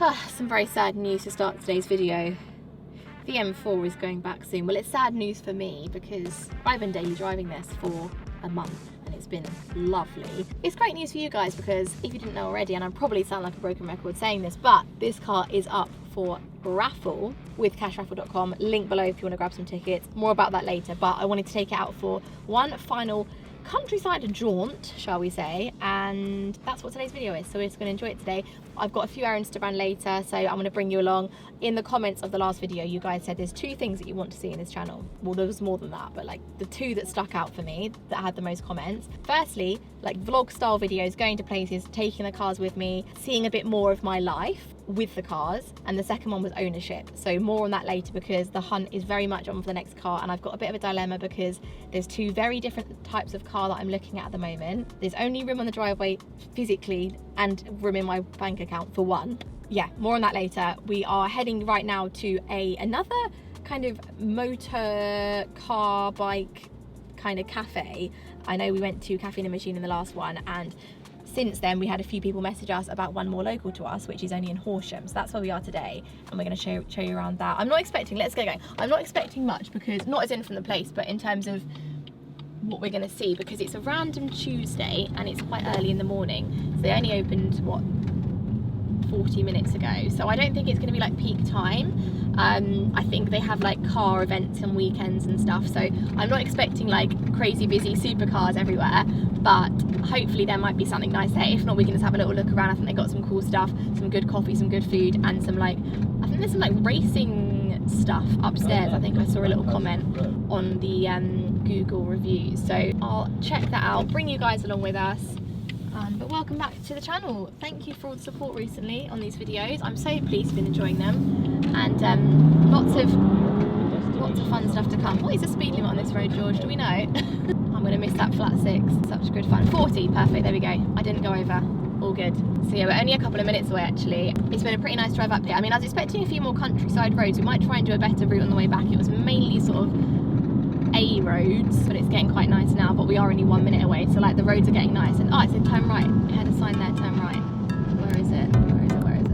Some very sad news to start today's video. The M4 is going back soon. Well, it's sad news for me because I've been daily driving this for a month and it's been lovely. It's great news for you guys because if you didn't know already, and I probably sound like a broken record saying this, but this car is up for raffle with cashraffle.com. Link below if you want to grab some tickets. More about that later, but I wanted to take it out for one final countryside jaunt, shall we say, and that's what today's video is, so we're just going to enjoy it today. I've got a few errands to run later, so I'm going to bring you along. In the comments of the last video, you guys said there's two things that you want to see in this channel. Well, there was more than that, but like the two that stuck out for me that had the most comments. Firstly, like vlog style videos, going to places, taking the cars with me, seeing a bit more of my life with the cars, and the second one was ownership. So more on that later because the hunt is very much on for the next car, and I've got a bit of a dilemma because there's two very different types of car that I'm looking at the moment. There's only room on the driveway physically and room in my bank account for one. Yeah, more on that later. We are heading right now to another kind of motor car bike kind of cafe. I know we went to Cafe in the Machine in the last one, and since then we had a few people message us about one more local to us, which is only in Horsham. So that's where we are today, and we're going to show you around that. I'm not expecting, let's get going. I'm not expecting much because, not as in from the place, but in terms of what we're going to see, because it's a random Tuesday and it's quite early in the morning. So they only opened, what, 40 minutes ago, so I don't think it's going to be like peak time. I think they have like car events and weekends and stuff, so I'm not expecting like crazy busy supercars everywhere, but hopefully there might be something nice there. If not, we can just have a little look around. I think they got some cool stuff, some good coffee, some good food, and some like, I think there's some like racing stuff upstairs. I think I saw a little comment on the Google reviews, so I'll check that out, bring you guys along with us. But welcome back to the channel. Thank you for all the support recently on these videos. I'm so pleased you've been enjoying them, and lots of fun stuff to come. What is the speed limit on this road, George? Do we know? I'm going to miss that flat 6. Such good fun. 40, perfect, there we go. I didn't go over. All good. So yeah, we're only a couple of minutes away actually. It's been a pretty nice drive up here. I mean, I was expecting a few more countryside roads. We might try and do a better route on the way back. It was mainly sort of A roads, but it's getting quite nice now, but we are only 1 minute away, so like the roads are getting nice. And oh, it said turn right. It had a sign there, turn right. Where is it? Where is it? Where is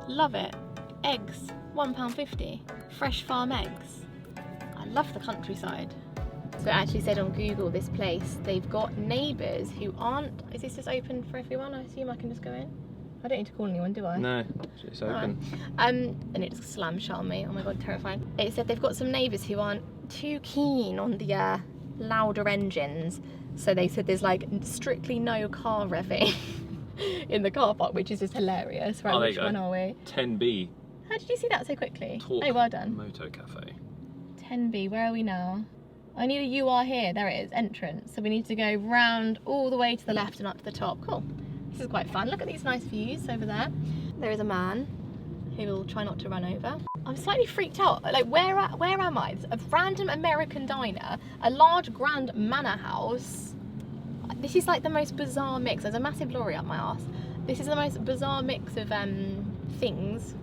it? Love it. Eggs, £1.50. Fresh farm eggs. I love the countryside. So it actually said on Google, this place, they've got neighbours who aren't, is this just open for everyone? I assume I can just go in? I don't need to call anyone, do I? No, it's open. And it just slammed shut on me. Oh my god, terrifying. It said they've got some neighbours who aren't too keen on the louder engines. So they said there's like strictly no car revving in the car park, which is just hilarious. Right, which one are we? 10B. How did you see that so quickly? Talk oh, well done. Moto Cafe. 10B, where are we now? I need a you are here. There it is, entrance. So we need to go round all the way to the left and up to the top. Cool. This is quite fun. Look at these nice views over there. There is a man who will try not to run over. I'm slightly freaked out. Like, where am I? A random American diner, a large grand manor house. This is like the most bizarre mix. There's a massive lorry up my arse. This is the most bizarre mix of things,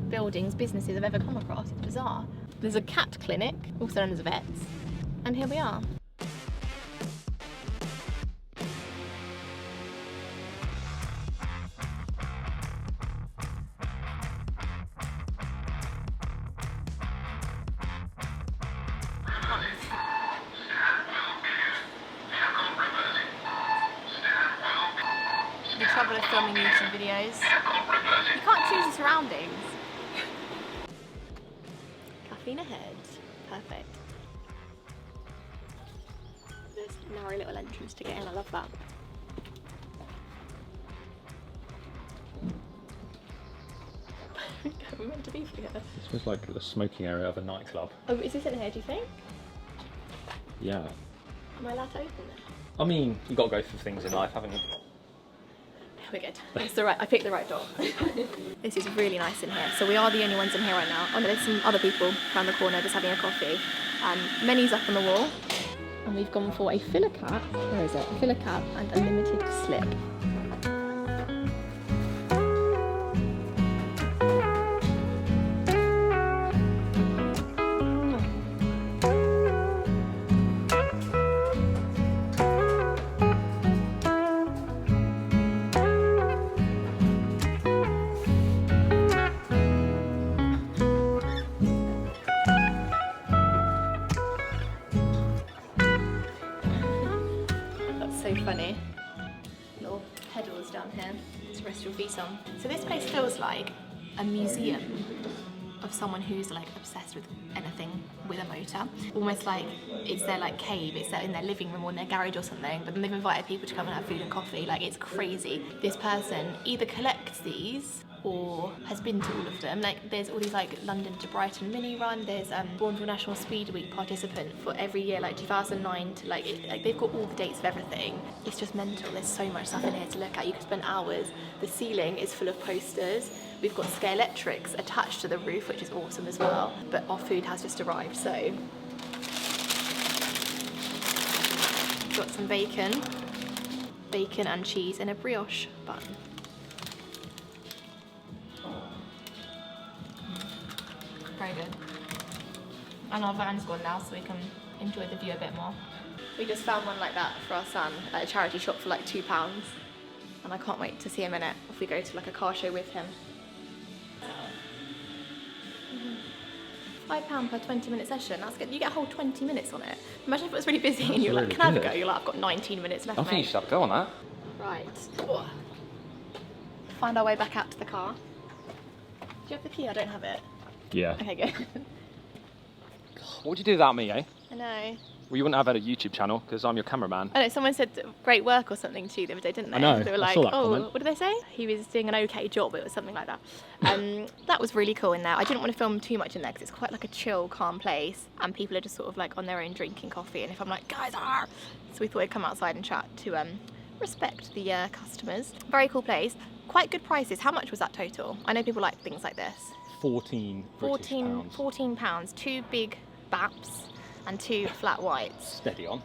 buildings, businesses I've ever come across. It's bizarre. There's a cat clinic, also known as Vets, and here we are. The trouble of filming YouTube videos. You can't choose the surroundings. Caffeine ahead. Perfect. There's a narrow little entrance to get in. I love that. Are we meant to be here? This was like the smoking area of a nightclub. Oh, is this in here, do you think? Yeah. Am I allowed to open it? I mean, you've got to go for things in life, haven't you? We're good. It's the right. I picked the right door. This is really nice in here. So we are the only ones in here right now. Oh no, there's some other people around the corner just having a coffee. Menus up on the wall. And we've gone for a filler cap. Where is it? A filler cap and a limited slip. little pedals down here to rest your feet on. So this place feels like a museum of someone who's like obsessed with anything with a motor. Almost like it's their like cave, it's in their living room or in their garage or something, but then they've invited people to come and have food and coffee. Like, it's crazy. This person either collects these or has been to all of them. Like, there's all these like London to Brighton mini run, there's Bourneville National Speed Week participant for every year, like 2009 to like they've got all the dates of everything. It's just mental. There's so much stuff in here to look at. You could spend hours. The ceiling is full of posters. We've got Scale Electrics attached to the roof, which is awesome as well. But our food has just arrived, so got some bacon and cheese in a brioche bun. Very good. And our van's gone now, so we can enjoy the view a bit more. We just found one like that for our son at a charity shop for like £2, and I can't wait to see him in it if we go to like a car show with him. £5 per 20-minute session. That's good. You get a whole 20 minutes on it. Imagine if it was really busy and you're like, can I have a go? You're like, I've got 19 minutes left. I think you should have a go on that. Right. Oh. Find our way back out to the car. Do you have the key? I don't have it. Yeah. Okay, good. What would you do without me, eh? I know. Well, you wouldn't have had a YouTube channel because I'm your cameraman. I know, someone said great work or something to you the other day, didn't they? I know, They were I like, saw that oh, comment. what did they say? He was doing an okay job, it was something like that. That was really cool in there. I didn't want to film too much in there because it's quite like a chill, calm place and people are just sort of like on their own drinking coffee, and if I'm like, guys, ah! So we thought we'd come outside and chat to respect the customers. Very cool place. Quite good prices. How much was that total? I know people like things like this. 14 £14, 2 big baps and 2 flat whites. Steady on.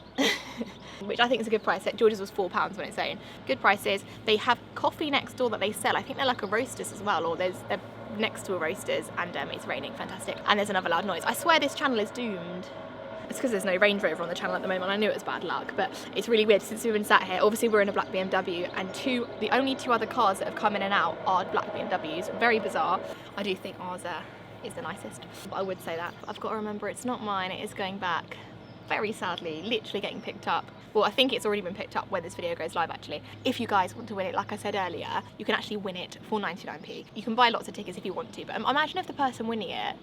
Which I think is a good price. George's was £4 on its own. Good prices. They have coffee next door that they sell. I think they're like a Roasters as well, or they're next to a Roasters, and it's raining. Fantastic. And there's another loud noise. I swear this channel is doomed. It's because there's no Range Rover on the channel at the moment. I knew it was bad luck, but it's really weird since we've been sat here. Obviously we're in a black BMW, and the only 2 other cars that have come in and out are black BMWs. Very bizarre. I do think ours is the nicest. I would say that. I've got to remember it's not mine. It is going back, very sadly, literally getting picked up. Well, I think it's already been picked up when this video goes live, actually. If you guys want to win it, like I said earlier, you can actually win it for 99p. You can buy lots of tickets if you want to, but imagine if the person winning it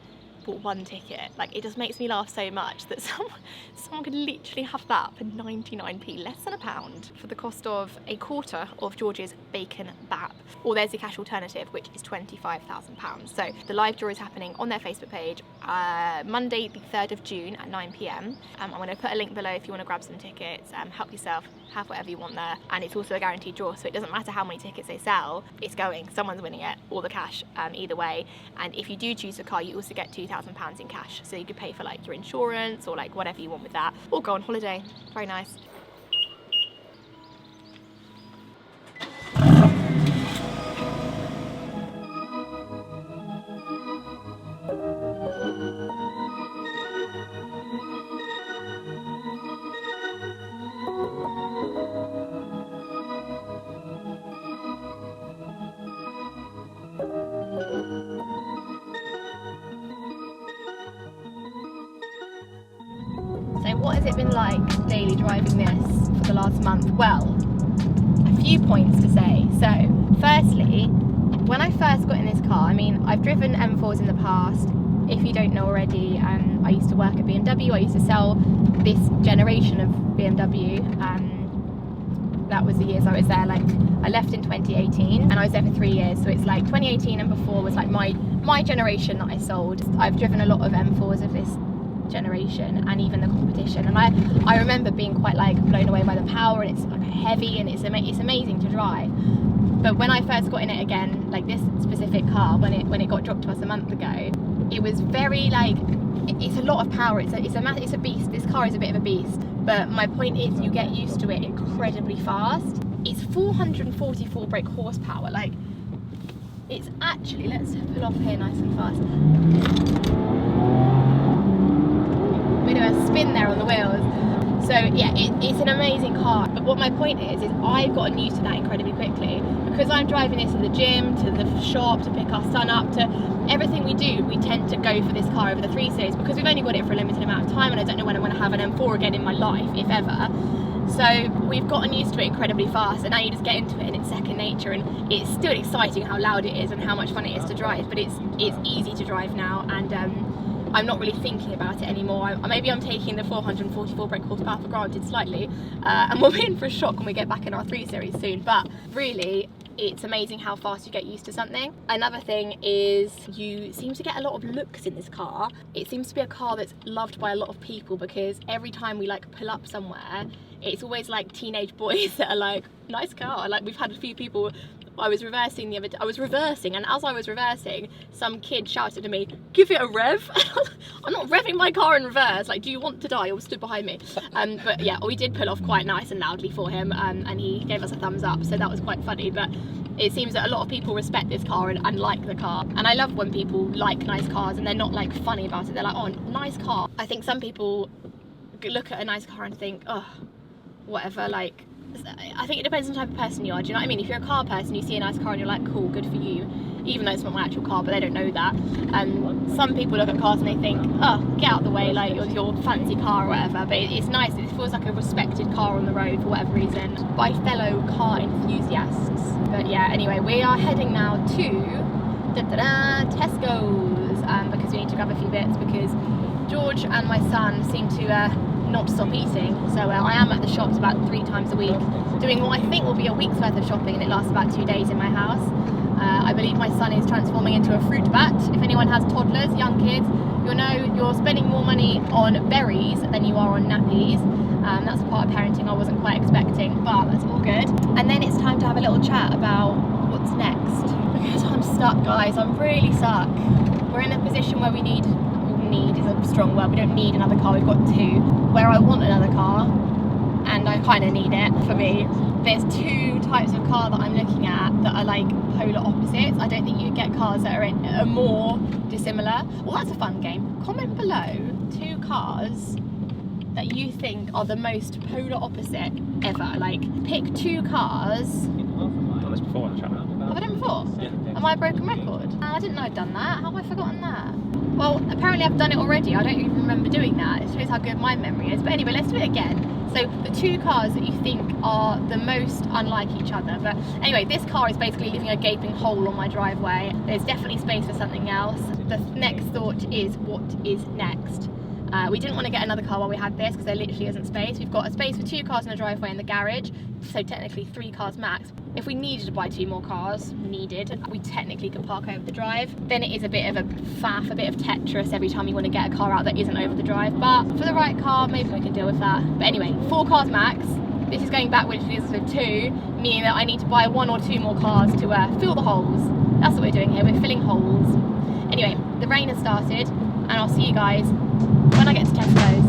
bought 1 ticket. Like, it just makes me laugh so much that someone could literally have that for 99p, less than £1, for the cost of a quarter of George's bacon bap. Or there's the cash alternative, which is £25,000. So the live draw is happening on their Facebook page Monday the 3rd of June at 9 p.m. I'm going to put a link below if you want to grab some tickets, help yourself, have whatever you want there. And it's also a guaranteed draw, so it doesn't matter how many tickets they sell, it's going, someone's winning it, or the cash, either way. And if you do choose a car, you also get £2,000 in cash, so you could pay for like your insurance or like whatever you want with that, or go on holiday. Very nice. So what has it been like daily driving this for the last month? Well, a few points to say. So firstly, when I first got in this car, I mean, I've driven M4s in the past. If you don't know already, I used to work at BMW. I used to sell this generation of BMW. That was the years I was there. Like, I left in 2018 and I was there for 3 years. So it's like 2018 and before was like my generation that I sold. I've driven a lot of M4s of this generation and even the competition, and I remember being quite like blown away by the power, and it's like heavy and it's amazing to drive. But when I first got in it again, like this specific car, when it got dropped to us a month ago, it was very like, it's a lot of power. It's a beast. This car is a bit of a beast. But my point is, you get used to it incredibly fast. It's 444 brake horsepower. Like, it's actually, let's pull off here nice and fast. We do a spin there on the wheels. So yeah, it's an amazing car. But what my point is I've gotten used to that incredibly quickly, because I'm driving this to the gym, to the shop, to pick our son up, to everything we do. We tend to go for this car over the 3 Series because we've only got it for a limited amount of time, and I don't know when I'm going to have an M4 again in my life, if ever. So we've gotten used to it incredibly fast, and now you just get into it and it's second nature, and it's still exciting how loud it is and how much fun it is to drive, but it's easy to drive now, and I'm not really thinking about it anymore. Maybe I'm taking the 444 brake horsepower for granted slightly, and we'll be in for a shock when we get back in our 3 Series soon, but really it's amazing how fast you get used to something. Another thing is you seem to get a lot of looks in this car. It seems to be a car that's loved by a lot of people, because every time we like pull up somewhere, it's always like teenage boys that are like, nice car. Like, we've had a few people. I was reversing the other day. I was reversing, and as I was reversing, some kid shouted to me, "Give it a rev." I'm not revving my car in reverse. Like, do you want to die? Or stood behind me. But yeah, we did pull off quite nice and loudly for him, and he gave us a thumbs up, so that was quite funny. But it seems that a lot of people respect this car and like the car, and I love when people like nice cars and they're not like funny about it. They're like, oh, nice car. I think some people look at a nice car and think, oh, whatever, like, I think it depends on the type of person you are, do you know what I mean? If you're a car person, you see a nice car and you're like, cool, good for you, even though it's not my actual car, but they don't know that. Some people look at cars and they think, oh, get out of the way, like your fancy car or whatever, but it's nice, it feels like a respected car on the road for whatever reason, by fellow car enthusiasts. But yeah, anyway, we are heading now to Tesco's, because we need to grab a few bits, because George and my son seem to not stop eating, so I am at the shops about 3 times a week, doing what I think will be a week's worth of shopping, and it lasts about 2 days in my house. I believe my son is transforming into a fruit bat. If anyone has toddlers, young kids, you'll know you're spending more money on berries than you are on nappies. That's a part of parenting I wasn't quite expecting, but that's all good. And then it's time to have a little chat about what's next, because I'm stuck, guys. I'm really stuck. We're in a position where we need is a strong word, we don't need another car, we've got 2, where I want another car, and I kind of need it for me. There's 2 types of car that I'm looking at that are like polar opposites. I don't think you get cars that are more dissimilar. Well, that's a fun game. Comment below 2 cars that you think are the most polar opposite ever. Like, pick 2 cars. I've done this before on the channel. Have I done before? Yeah. Am I a broken record? I didn't know I'd done that. How have I forgotten that? Well, apparently I've done it already. I don't even remember doing that. It shows how good my memory is. But anyway, let's do it again. So the 2 cars that you think are the most unlike each other. But anyway, this car is basically leaving a gaping hole on my driveway. There's definitely space for something else. The next thought is, what is next? We didn't want to get another car while we had this, because there literally isn't space. We've got a space for 2 cars in the driveway in the garage, so technically 3 cars max. If we needed to buy 2 more cars, we technically could park over the drive. Then it is a bit of a faff, a bit of Tetris every time you want to get a car out that isn't over the drive. But for the right car, maybe we can deal with that. But anyway, 4 cars max. This is going back, which is for 2, meaning that I need to buy 1 or 2 more cars to fill the holes. That's what we're doing here, we're filling holes. Anyway, the rain has started, and I'll see you guys when I get to Tesco's.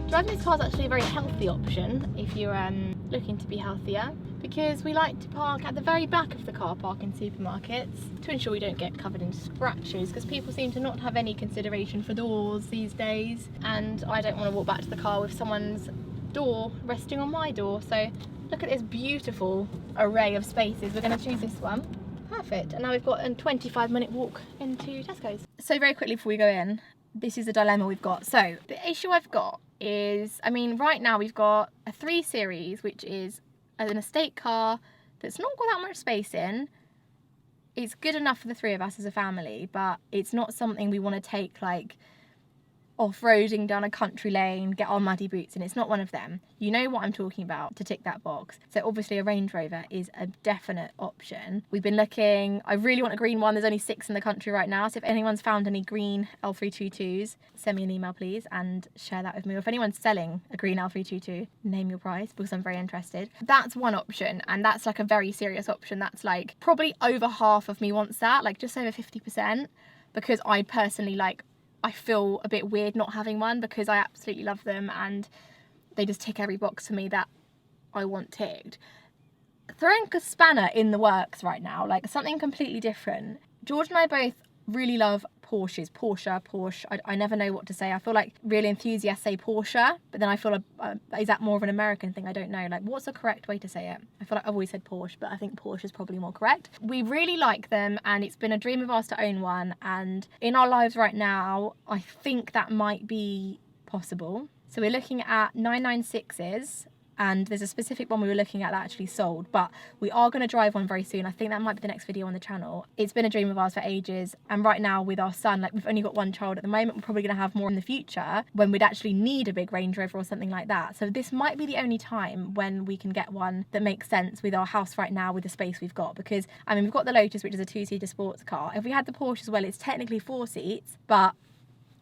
Driving this car is actually a very healthy option if you're looking to be healthier, because we like to park at the very back of the car park in supermarkets to ensure we don't get covered in scratches, because people seem to not have any consideration for doors these days, and I don't want to walk back to the car with someone's door resting on my door. So look at this beautiful array of spaces. We're going to choose this one. Perfect. And now we've got a 25-minute walk into Tesco's. So very quickly before we go in, this is the dilemma we've got. So the issue I've got is, I mean, right now we've got a 3 Series, which is an estate car that's not got that much space in. It's good enough for the 3 of us as a family, but it's not something we want to take like off-roading down a country lane, get our muddy boots in. It's not one of them. You know what I'm talking about to tick that box. So obviously a Range Rover is a definite option. We've been looking, I really want a green one. There's only 6 in the country right now, so if anyone's found any green L322s, send me an email please and share that with me. Or if anyone's selling a green L322, name your price, because I'm very interested. That's one option, and that's like a very serious option. That's like probably over half of me wants that, like just over 50%, because I personally I feel a bit weird not having one, because I absolutely love them and they just tick every box for me that I want ticked. Throwing a spanner in the works right now, like something completely different. George and I both really love Porsche. I never know what to say. I feel like real enthusiasts say Porsche, but then I feel is that more of an American thing? I don't know. Like, what's the correct way to say it? I feel like I've always said Porsche, but I think Porsche is probably more correct. We really like them, and it's been a dream of ours to own one, and in our lives right now, I think that might be possible. So we're looking at 996s, and there's a specific one we were looking at that actually sold, but we are going to drive one very soon. I think that might be the next video on the channel. It's been a dream of ours for ages, and right now with our son, like, we've only got one child at the moment. We're probably going to have more in the future when we'd actually need a big Range Rover or something like that. So this might be the only time when we can get one that makes sense with our house right now, with the space we've got, because I mean, we've got the Lotus, which is a 2-seater sports car. If we had the Porsche as well, it's technically 4 seats, but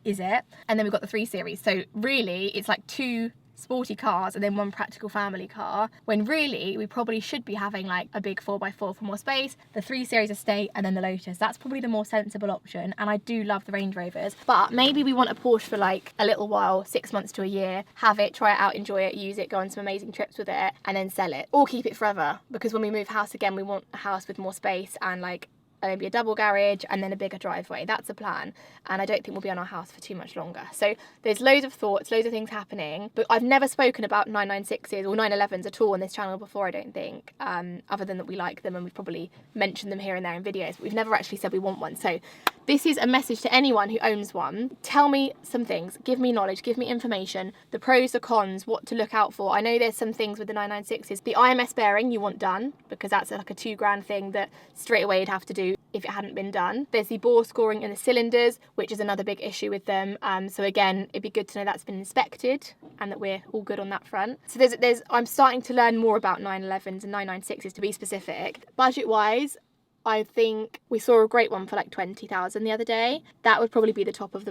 is it? And then we've got the 3 Series, so really it's like 2 sporty cars and then 1 practical family car, when really we probably should be having like a big 4x4 for more space, the 3 Series Estate, and then the Lotus. That's probably the more sensible option, and I do love the Range Rovers, but maybe we want a Porsche for like a little while, 6 months to a year, have it, try it out, enjoy it, use it, go on some amazing trips with it, and then sell it, or keep it forever, because when we move house again, we want a house with more space and like maybe a double garage and then a bigger driveway. That's the plan, and I don't think we'll be on our house for too much longer. So there's loads of thoughts, loads of things happening, but I've never spoken about 996s or 911s at all on this channel before, I don't think, other than that we like them and we've probably mentioned them here and there in videos, but we've never actually said we want one. So this is a message to anyone who owns one. Tell me some things, give me knowledge, give me information, the pros, the cons, what to look out for. I know there's some things with the 996s. The IMS bearing you want done, because that's like a £2,000 thing that straight away you'd have to do if it hadn't been done. There's the bore scoring in the cylinders, which is another big issue with them. So again, it'd be good to know that's been inspected and that we're all good on that front. So I'm starting to learn more about 911s and 996s, to be specific. Budget wise, I think we saw a great one for like 20,000 the other day. That would probably be the top of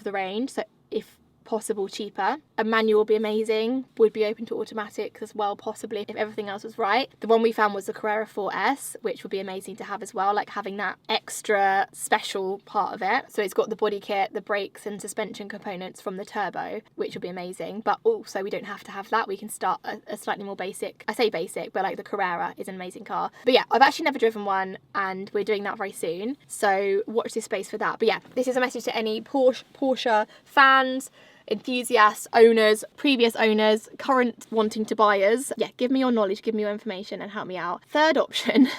the range. So if possible, cheaper. A manual would be amazing. Would be open to automatic as well, possibly, if everything else was right. The one we found was the Carrera 4S, which would be amazing to have as well, like having that extra special part of it. So it's got the body kit, the brakes and suspension components from the turbo, which would be amazing. But also we don't have to have that. We can start a slightly more basic, I say basic, but like the Carrera is an amazing car. But yeah, I've actually never driven one and we're doing that very soon. So watch this space for that. But yeah, this is a message to any Porsche fans, enthusiasts, owners, previous owners, current wanting to buyers. Yeah, give me your knowledge, give me your information and help me out. Third option,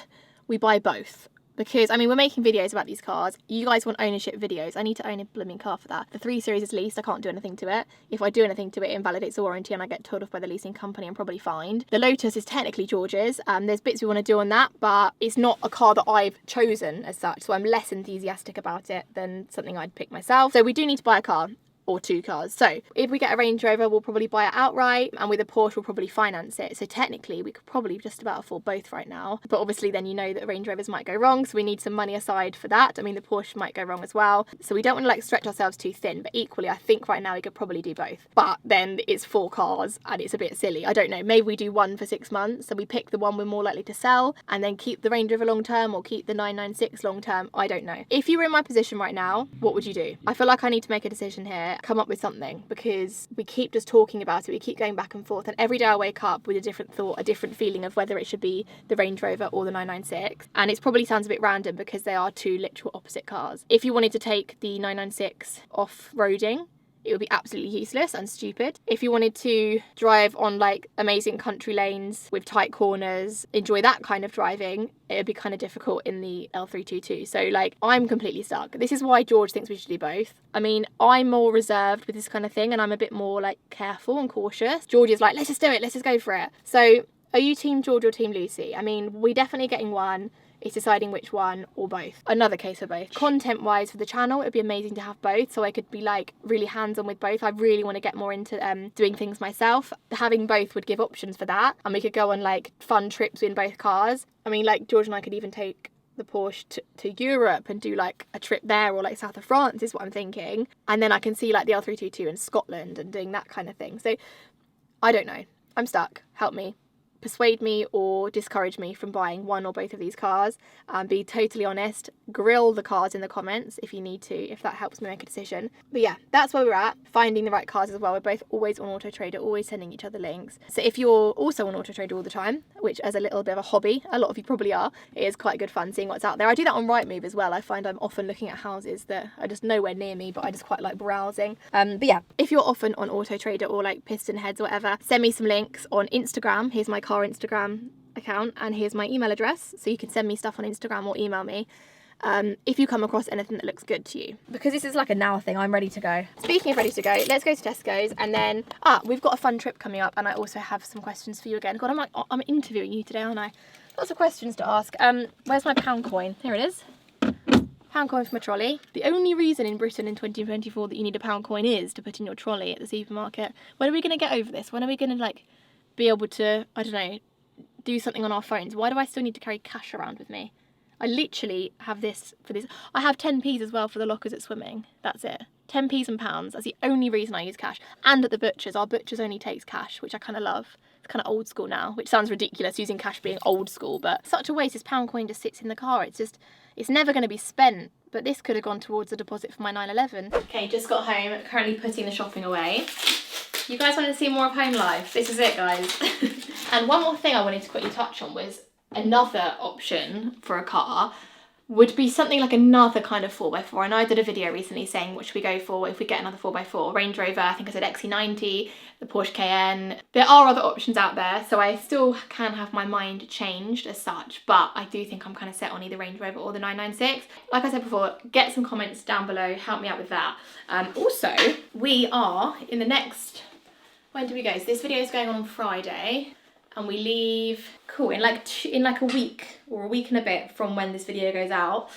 we buy both. Because, I mean, we're making videos about these cars. You guys want ownership videos. I need to own a blooming car for that. The 3 Series is leased. I can't do anything to it. If I do anything to it, it invalidates the warranty and I get told off by the leasing company. I'm probably fined. The Lotus is technically George's. There's bits we want to do on that, but it's not a car that I've chosen as such. So I'm less enthusiastic about it than something I'd pick myself. So we do need to buy a car. Or 2 cars. So if we get a Range Rover, we'll probably buy it outright, and with a Porsche we'll probably finance it. So technically we could probably just about afford both right now, but obviously then you know that Range Rovers might go wrong, so we need some money aside for that. I mean, the Porsche might go wrong as well, so we don't want to like stretch ourselves too thin, but equally I think right now we could probably do both. But then it's 4 cars and it's a bit silly. I don't know, maybe we do one for 6 months, so we pick the one we're more likely to sell and then keep the Range Rover long term or keep the 996 long term. I don't know. If you were in my position right now, what would you do? I feel like I need to make a decision here, come up with something, because we keep just talking about it, we keep going back and forth, and every day I wake up with a different thought, a different feeling of whether it should be the Range Rover or the 996. And it probably sounds a bit random because they are 2 literal opposite cars. If you wanted to take the 996 off-roading, it would be absolutely useless and stupid. If you wanted to drive on like amazing country lanes with tight corners, enjoy that kind of driving, it would be kind of difficult in the L322. So like, I'm completely stuck. This is why George thinks we should do both. I mean, I'm more reserved with this kind of thing and I'm a bit more like careful and cautious. George is like, let's just do it, let's just go for it. So are you team George or team Lucy? I mean, we're definitely getting one. It's deciding which one or both. Another case for both. Content wise for the channel, it'd be amazing to have both, so I could be like really hands-on with both. I really want to get more into doing things myself. Having both would give options for that, and we could go on like fun trips in both cars. I mean, like George and I could even take the Porsche to Europe and do like a trip there, or like south of France is what I'm thinking. And then I can see like the L322 in Scotland and doing that kind of thing. So I don't know. I'm stuck. Help me. persuade me or discourage me from buying one or both of these cars. Be totally honest, grill the cars in the comments if you need to, if that helps me make a decision. But yeah, that's where we're at, finding the right cars as well. We're both always on Auto Trader, always sending each other links. So if you're also on Auto Trader all the time, which as a little bit of a hobby, a lot of you probably are, it is quite good fun seeing what's out there. I do that on Rightmove as well. I find I'm often looking at houses that are just nowhere near me, but I just quite like browsing. But yeah, if you're often on Auto Trader or like Piston Heads or whatever, send me some links on Instagram. Here's my car Instagram account and here's my email address, so you can send me stuff on Instagram or email me if you come across anything that looks good to you, because this is like a now thing. I'm ready to go. Speaking of ready to go, let's go to Tesco's, and then we've got a fun trip coming up, and I also have some questions for you again. God, I'm interviewing you today, aren't I? Lots of questions to ask. Where's my pound coin? Here it is. Pound coin for my trolley. The only reason in Britain in 2024 that you need a pound coin is to put in your trolley at the supermarket. When are we going to get over this? When are we going to like be able to, I don't know, do something on our phones? Why do I still need to carry cash around with me? I literally have this for this. I have 10p's as well for the lockers at swimming. That's it. 10p's and pounds. That's the only reason I use cash. And at the butcher's, our butcher's only takes cash, which I kind of love. It's kind of old school now, which sounds ridiculous using cash being old school, but such a waste. This pound coin just sits in the car. It's never going to be spent, but this could have gone towards a deposit for my 911. Okay, just got home, currently putting the shopping away. You guys wanted to see more of home life? This is it, guys. And one more thing I wanted to quickly touch on was another option for a car would be something like another kind of 4x4. I know I did a video recently saying what should we go for if we get another 4x4. Range Rover, I think I said XC90, the Porsche Cayenne. There are other options out there, so I still can have my mind changed as such, but I do think I'm kind of set on either Range Rover or the 996. Like I said before, get some comments down below, help me out with that. Also, we are in the next, when do we go? So this video is going on Friday, and we leave, cool, in like a week or a week and a bit from when this video goes out.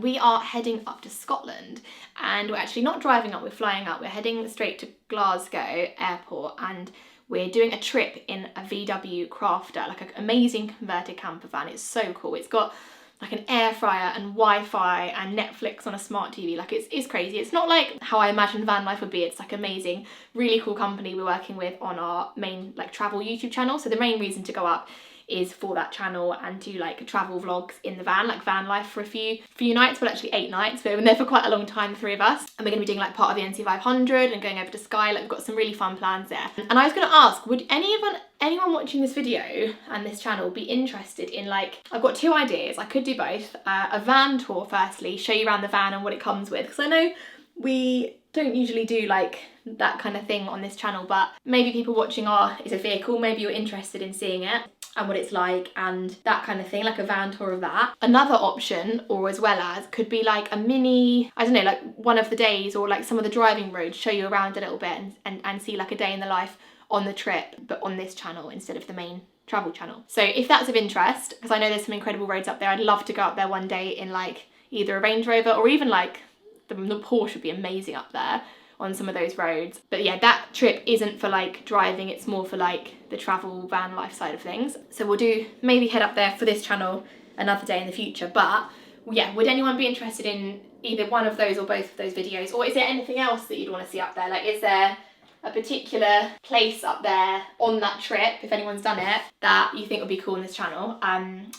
We are heading up to Scotland, and we're actually not driving up, we're flying up. We're heading straight to Glasgow airport, and we're doing a trip in a VW Crafter, like an amazing converted camper van. It's so cool. It's got like an air fryer and Wi-Fi and Netflix on a smart TV. Like it's crazy. It's not like how I imagined van life would be. It's like amazing, really cool company we're working with on our main like travel YouTube channel. So the main reason to go up is for that channel and do like travel vlogs in the van, like van life for a few nights, well actually 8 nights. We're there for quite a long time, the 3 of us, and we're going to be doing like part of the NC500 and going over to Skye. Like we've got some really fun plans there. And I was going to ask, would anyone watching this video and this channel be interested in, like, I've got 2 ideas, I could do both. A van tour firstly, show you around the van and what it comes with, because I know we don't usually do like that kind of thing on this channel, but maybe people watching is a vehicle, maybe you're interested in seeing it and what it's like and that kind of thing, like a van tour of that. Another option, or as well as, could be like a mini, I don't know, like one of the days or like some of the driving roads, show you around a little bit and see like a day in the life on the trip, but on this channel instead of the main travel channel. So if that's of interest, because I know there's some incredible roads up there, I'd love to go up there one day in like either a Range Rover or even like the Porsche would be amazing up there on some of those roads. But yeah, that trip isn't for like driving, it's more for like the travel van life side of things. So we'll maybe head up there for this channel another day in the future. But yeah, would anyone be interested in either one of those or both of those videos? Or is there anything else that you'd want to see up there? Like, is there a particular place up there on that trip, if anyone's done it, that you think would be cool in this channel?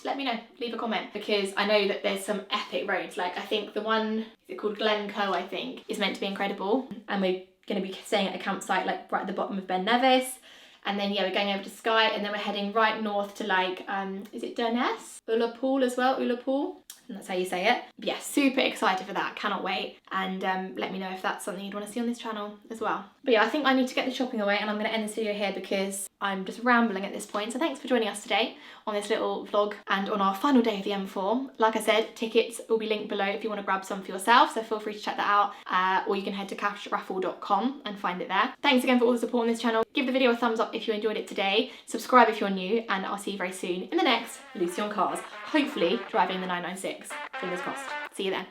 Let me know, leave a comment, because I know that there's some epic roads. Like I think the one, is it called Glencoe, I think, is meant to be incredible, and we're going to be staying at a campsite like right at the bottom of Ben Nevis. And then yeah, we're going over to Skye, and then we're heading right north to like, is it Durness? Ullapool as well, Ullapool. And that's how you say it. But yeah, super excited for that, cannot wait. And let me know if that's something you'd want to see on this channel as well. But yeah, I think I need to get the shopping away, and I'm going to end this video here because I'm just rambling at this point. So thanks for joining us today on this little vlog and on our final day of the M4. Like I said, tickets will be linked below if you want to grab some for yourself, so feel free to check that out, or you can head to cashraffle.com and find it there. Thanks again for all the support on this channel. Give the video a thumbs up if you enjoyed it today, subscribe if you're new, and I'll see you very soon in the next Lucy on Cars, hopefully driving the 996. Fingers crossed. See you then.